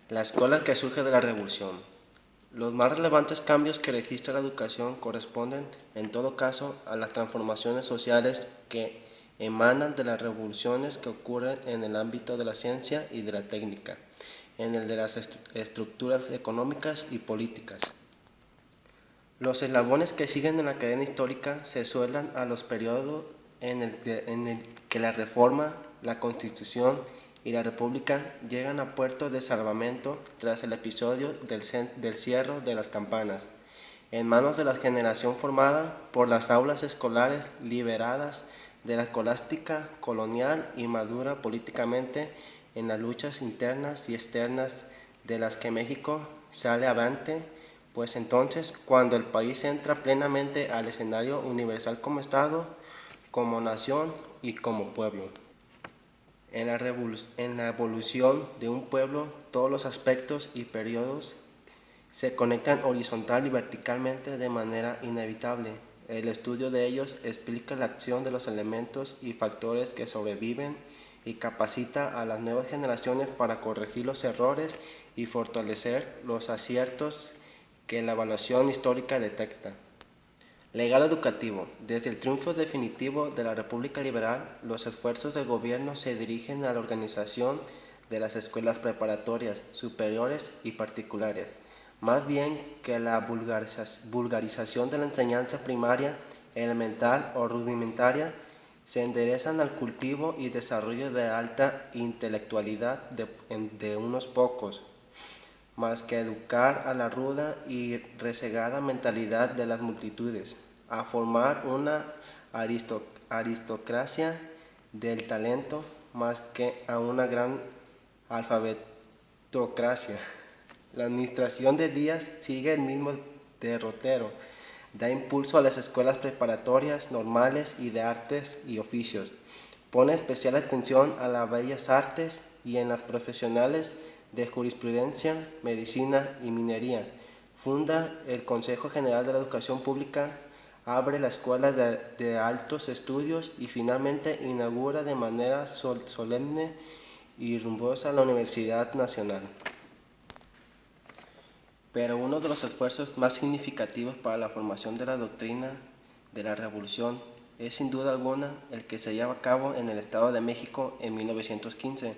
La escuela que surge de la revolución. Los más relevantes cambios que registra la educación corresponden, en todo caso, a las transformaciones sociales que emanan de las revoluciones que ocurren en el ámbito de la ciencia y de la técnica, en el de las estructuras económicas y políticas. Los eslabones que siguen en la cadena histórica se sueldan a los periodos en el que la Reforma, la Constitución y la República llegan a puerto de salvamento tras el episodio del cierre de las campanas, en manos de la generación formada por las aulas escolares liberadas de la escolástica colonial y madura políticamente en las luchas internas y externas de las que México sale avante, pues entonces cuando el país entra plenamente al escenario universal como Estado, como nación y como pueblo. En la evolución de un pueblo, todos los aspectos y periodos se conectan horizontal y verticalmente de manera inevitable. El estudio de ellos explica la acción de los elementos y factores que sobreviven y capacita a las nuevas generaciones para corregir los errores y fortalecer los aciertos que la evaluación histórica detecta. Legado educativo. Desde el triunfo definitivo de la República Liberal, los esfuerzos del gobierno se dirigen a la organización de las escuelas preparatorias, superiores y particulares, más bien que la vulgarización de la enseñanza primaria, elemental o rudimentaria, se enderezan al cultivo y desarrollo de alta intelectualidad de unos pocos, más que educar a la ruda y rezagada mentalidad de las multitudes, a formar una aristocracia del talento más que a una gran alfabetocracia. La administración de Díaz sigue el mismo derrotero, da impulso a las escuelas preparatorias normales y de artes y oficios, pone especial atención a las bellas artes y en las profesionales de jurisprudencia, medicina y minería, funda el Consejo General de la Educación Pública, abre la Escuela de Altos Estudios y finalmente inaugura de manera solemne y rumbosa la Universidad Nacional. Pero uno de los esfuerzos más significativos para la formación de la doctrina de la Revolución es sin duda alguna el que se lleva a cabo en el Estado de México en 1915,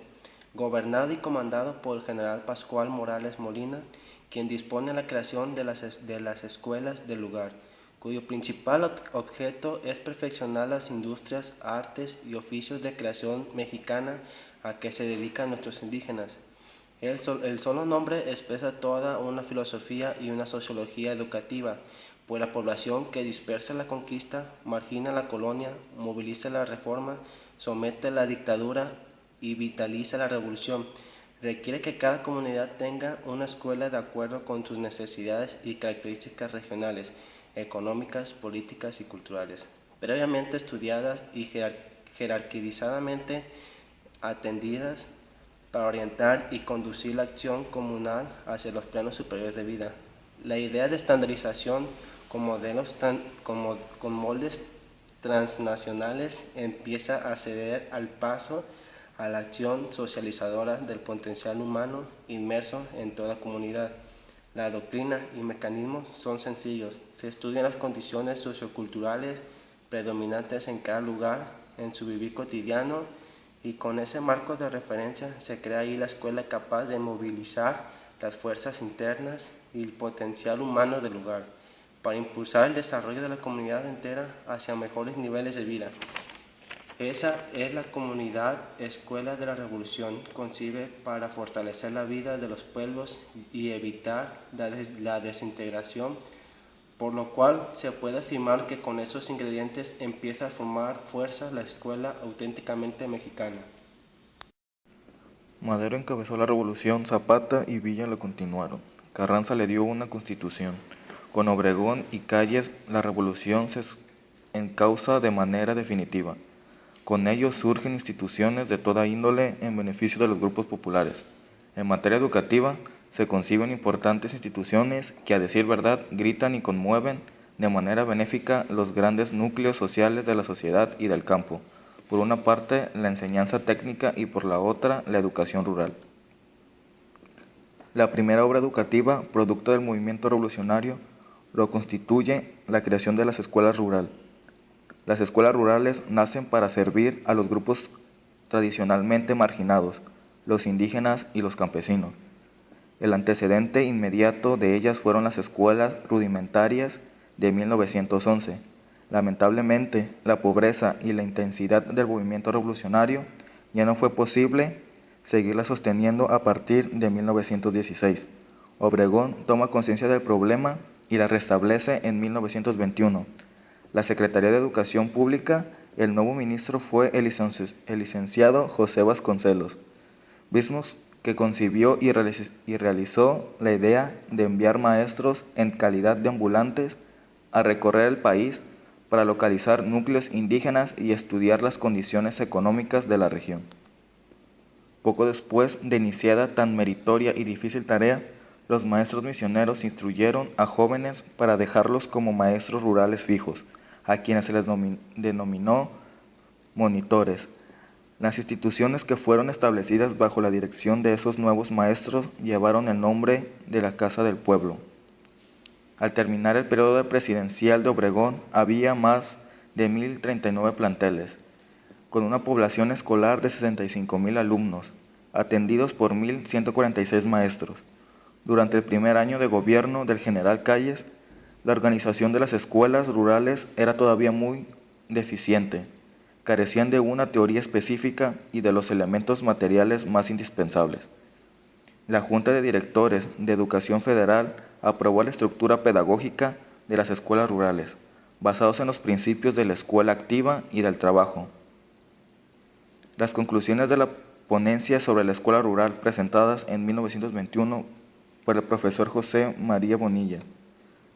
gobernado y comandado por el general Pascual Morales Molina, quien dispone la creación de las escuelas del lugar, cuyo principal objeto es perfeccionar las industrias, artes y oficios de creación mexicana a que se dedican nuestros indígenas. El solo nombre expresa toda una filosofía y una sociología educativa, pues la población que dispersa la conquista, margina la colonia, moviliza la reforma, somete la dictadura y vitaliza la revolución, requiere que cada comunidad tenga una escuela de acuerdo con sus necesidades y características regionales, económicas, políticas y culturales, previamente estudiadas y jerarquizadamente atendidas para orientar y conducir la acción comunal hacia los planos superiores de vida. La idea de estandarización con moldes transnacionales empieza a ceder al paso a la acción socializadora del potencial humano inmerso en toda comunidad. La doctrina y mecanismos son sencillos. Se estudian las condiciones socioculturales predominantes en cada lugar, en su vivir cotidiano, y con ese marco de referencia se crea ahí la escuela capaz de movilizar las fuerzas internas y el potencial humano del lugar, para impulsar el desarrollo de la comunidad entera hacia mejores niveles de vida. Esa es la comunidad escuela de la revolución, concibe para fortalecer la vida de los pueblos y evitar la desintegración, por lo cual se puede afirmar que con esos ingredientes empieza a formar fuerza la escuela auténticamente mexicana. Madero encabezó la revolución, Zapata y Villa la continuaron. Carranza le dio una constitución. Con Obregón y Calles la revolución se encausa de manera definitiva. Con ello surgen instituciones de toda índole en beneficio de los grupos populares. En materia educativa, se conciben importantes instituciones que, a decir verdad, gritan y conmueven de manera benéfica los grandes núcleos sociales de la sociedad y del campo. Por una parte, la enseñanza técnica y por la otra, la educación rural. La primera obra educativa, producto del movimiento revolucionario, lo constituye la creación de las escuelas rurales. Las escuelas rurales nacen para servir a los grupos tradicionalmente marginados, los indígenas y los campesinos. El antecedente inmediato de ellas fueron las escuelas rudimentarias de 1911. Lamentablemente, la pobreza y la intensidad del movimiento revolucionario ya no fue posible seguirla sosteniendo a partir de 1916. Obregón toma conciencia del problema y la restablece en 1921. La Secretaría de Educación Pública, el nuevo ministro fue el licenciado José Vasconcelos, mismo que concibió y realizó la idea de enviar maestros en calidad de ambulantes a recorrer el país para localizar núcleos indígenas y estudiar las condiciones económicas de la región. Poco después de iniciada tan meritoria y difícil tarea, los maestros misioneros instruyeron a jóvenes para dejarlos como maestros rurales fijos, a quienes se les denominó monitores. Las instituciones que fueron establecidas bajo la dirección de esos nuevos maestros llevaron el nombre de la Casa del Pueblo. Al terminar el periodo presidencial de Obregón, había más de 1,039 planteles, con una población escolar de 65,000 alumnos, atendidos por 1,146 maestros. Durante el primer año de gobierno del general Calles, la organización de las escuelas rurales era todavía muy deficiente. Carecían de una teoría específica y de los elementos materiales más indispensables. La Junta de Directores de Educación Federal aprobó la estructura pedagógica de las escuelas rurales, basados en los principios de la escuela activa y del trabajo. Las conclusiones de la ponencia sobre la escuela rural presentadas en 1921 por el profesor José María Bonilla,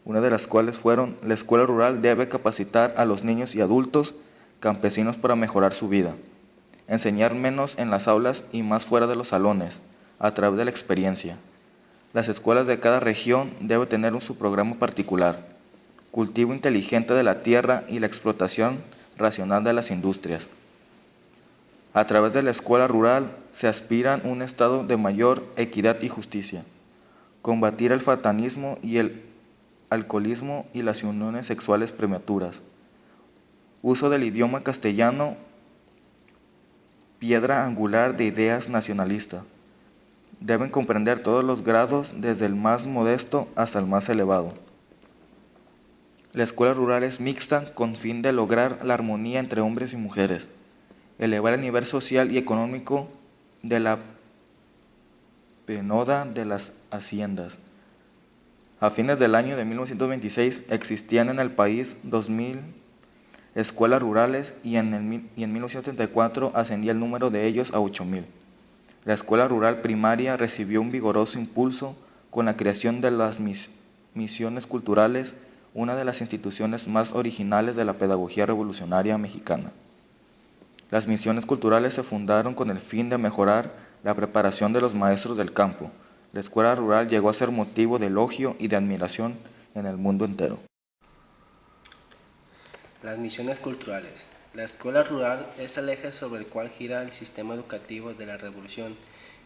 una de las cuales fueron: la escuela rural debe capacitar a los niños y adultos campesinos para mejorar su vida, enseñar menos en las aulas y más fuera de los salones, a través de la experiencia. Las escuelas de cada región deben tener su programa particular, cultivo inteligente de la tierra y la explotación racional de las industrias. A través de la escuela rural se aspira a un estado de mayor equidad y justicia, combatir el fatanismo y el alcoholismo y las uniones sexuales prematuras. Uso del idioma castellano, piedra angular de ideas nacionalistas. Deben comprender todos los grados, desde el más modesto hasta el más elevado. La escuela rural es mixta con fin de lograr la armonía entre hombres y mujeres, elevar el nivel social y económico de la penoda de las haciendas. A fines del año de 1926 existían en el país 2,000 escuelas rurales y en 1934 ascendía el número de ellos a 8,000. La escuela rural primaria recibió un vigoroso impulso con la creación de las misiones culturales, una de las instituciones más originales de la pedagogía revolucionaria mexicana. Las misiones culturales se fundaron con el fin de mejorar la preparación de los maestros del campo. La escuela rural llegó a ser motivo de elogio y de admiración en el mundo entero. Las misiones culturales. La escuela rural es el eje sobre el cual gira el sistema educativo de la revolución,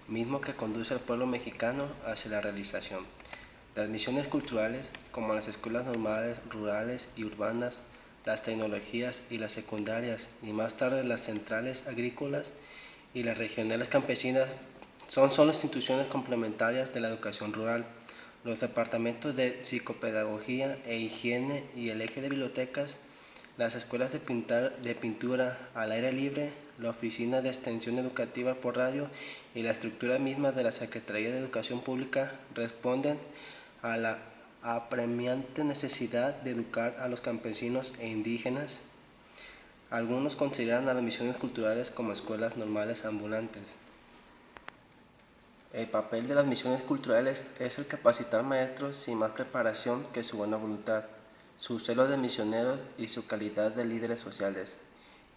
mismo que conduce al pueblo mexicano hacia la realización. Las misiones culturales, como las escuelas normales, rurales y urbanas, las tecnologías y las secundarias, y más tarde las centrales agrícolas y las regionales campesinas, son solo instituciones complementarias de la educación rural. Los departamentos de psicopedagogía e higiene y el eje de bibliotecas, las escuelas de pintura al aire libre, la oficina de extensión educativa por radio y la estructura misma de la Secretaría de Educación Pública responden a la apremiante necesidad de educar a los campesinos e indígenas. Algunos consideran a las misiones culturales como escuelas normales ambulantes. El papel de las misiones culturales es el capacitar maestros sin más preparación que su buena voluntad, su celo de misioneros y su calidad de líderes sociales.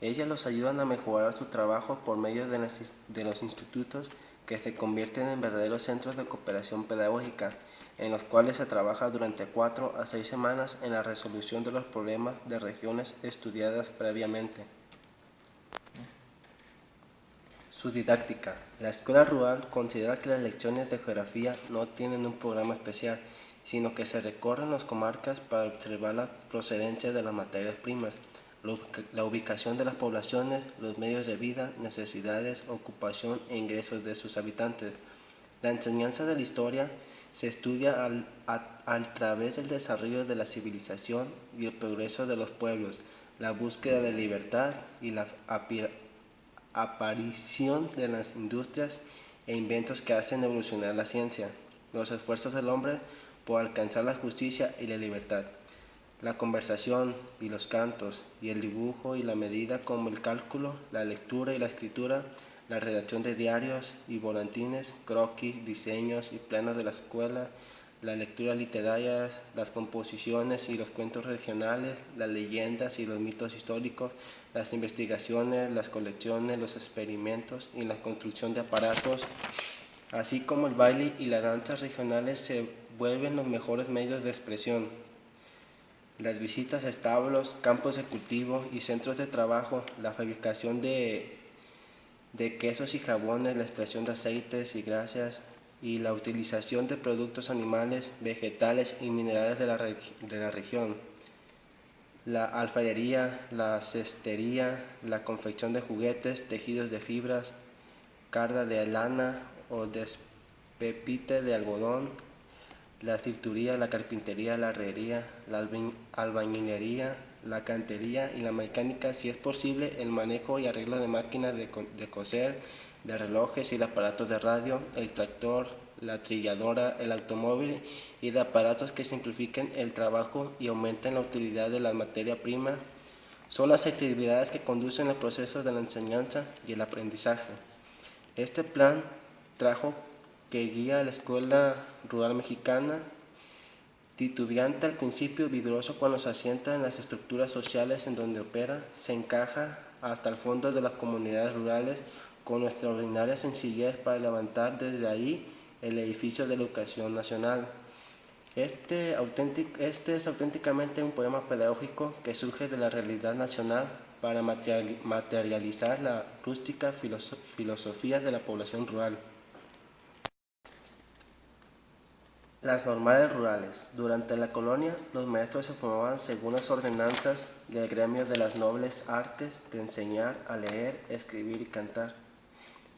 Ellas los ayudan a mejorar su trabajo por medio de los institutos que se convierten en verdaderos centros de cooperación pedagógica, en los cuales se trabaja durante 4 a 6 semanas en la resolución de los problemas de regiones estudiadas previamente. Su didáctica. La escuela rural considera que las lecciones de geografía no tienen un programa especial, sino que se recorren las comarcas para observar la procedencia de las materias primas, la ubicación de las poblaciones, los medios de vida, necesidades, ocupación e ingresos de sus habitantes. La enseñanza de la historia se estudia al través del desarrollo de la civilización y el progreso de los pueblos, la búsqueda de libertad y la aparición de las industrias e inventos que hacen evolucionar la ciencia, los esfuerzos del hombre por alcanzar la justicia y la libertad, la conversación y los cantos, y el dibujo y la medida como el cálculo, la lectura y la escritura, la redacción de diarios y volantines, croquis, diseños y planos de la escuela, las lecturas literarias, las composiciones y los cuentos regionales, las leyendas y los mitos históricos, las investigaciones, las colecciones, los experimentos y la construcción de aparatos, así como el baile y las danzas regionales se vuelven los mejores medios de expresión. Las visitas a establos, campos de cultivo y centros de trabajo, la fabricación de quesos y jabones, la extracción de aceites y grasas y la utilización de productos animales, vegetales y minerales de la región. La alfarería, la cestería, la confección de juguetes, tejidos de fibras, carda de lana o despepite de algodón, la cinturía, la carpintería, la herrería, la albañilería, la cantería y la mecánica, si es posible, el manejo y arreglo de máquinas de coser, de relojes y de aparatos de radio, el tractor, la trilladora, el automóvil y de aparatos que simplifiquen el trabajo y aumenten la utilidad de la materia prima, son las actividades que conducen el proceso de la enseñanza y el aprendizaje. Este plan trajo que guía a la escuela rural mexicana, titubeante al principio, vigoroso cuando se asienta en las estructuras sociales en donde opera, se encaja hasta el fondo de las comunidades rurales con extraordinaria sencillez para levantar desde ahí el edificio de la educación nacional. Este es auténticamente un poema pedagógico que surge de la realidad nacional para materializar la rústica filosofía de la población rural. Las normales rurales. Durante la colonia, los maestros se formaban según las ordenanzas del gremio de las nobles artes de enseñar a leer, escribir y cantar.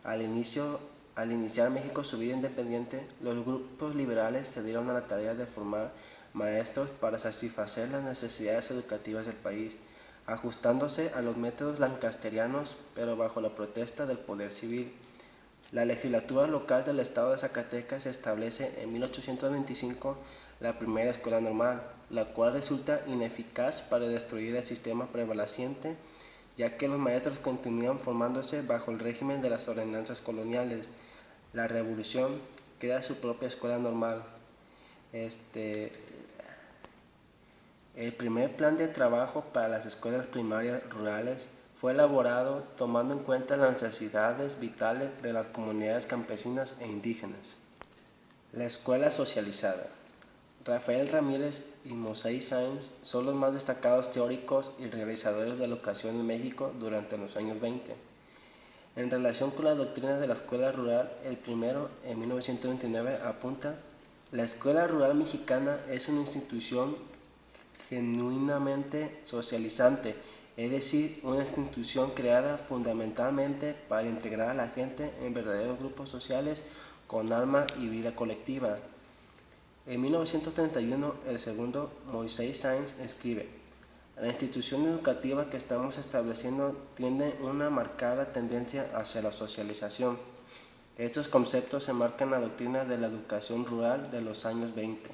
Al iniciar México su vida independiente, los grupos liberales se dieron a la tarea de formar maestros para satisfacer las necesidades educativas del país, ajustándose a los métodos lancasterianos, pero bajo la protesta del poder civil. La legislatura local del estado de Zacatecas establece en 1825 la primera escuela normal, la cual resulta ineficaz para destruir el sistema prevaleciente, ya que los maestros continúan formándose bajo el régimen de las ordenanzas coloniales. La Revolución crea su propia escuela normal. El primer plan de trabajo para las escuelas primarias rurales fue elaborado tomando en cuenta las necesidades vitales de las comunidades campesinas e indígenas. La escuela socializada. Rafael Ramírez y Moisés Sáenz son los más destacados teóricos y realizadores de la educación en México durante los años 20. En relación con la doctrina de la escuela rural, el primero, en 1929, apunta: la escuela rural mexicana es una institución genuinamente socializante, es decir, una institución creada fundamentalmente para integrar a la gente en verdaderos grupos sociales con alma y vida colectiva. En 1931, el segundo, Moisés Sáenz, escribe: la institución educativa que estamos estableciendo tiene una marcada tendencia hacia la socialización. Estos conceptos se marcan en la doctrina de la educación rural de los años 20.